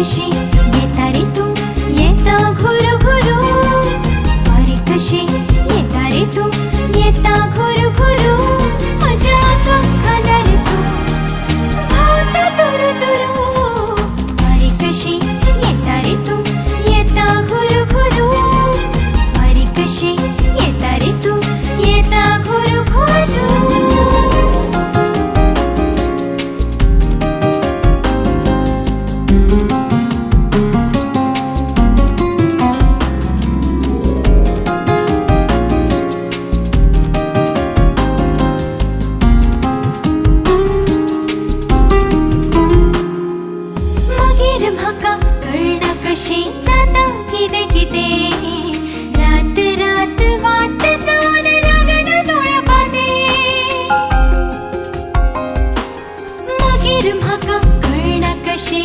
कशी येता रे तू येता घुरू घुरू वारी कशी येता रे तू येता घुरू घुरू माझ्या खांद्यावर तू भावता तुरु तुरु वारी कशी येता रे तू येता घुरू घुरू वारी कशी येता रे तू येता घुरू घुरू कशी जाता किदे किदे रात रात वाट जाऊन लागन डोळ्यापादे मागीर म्हाका कळना कशी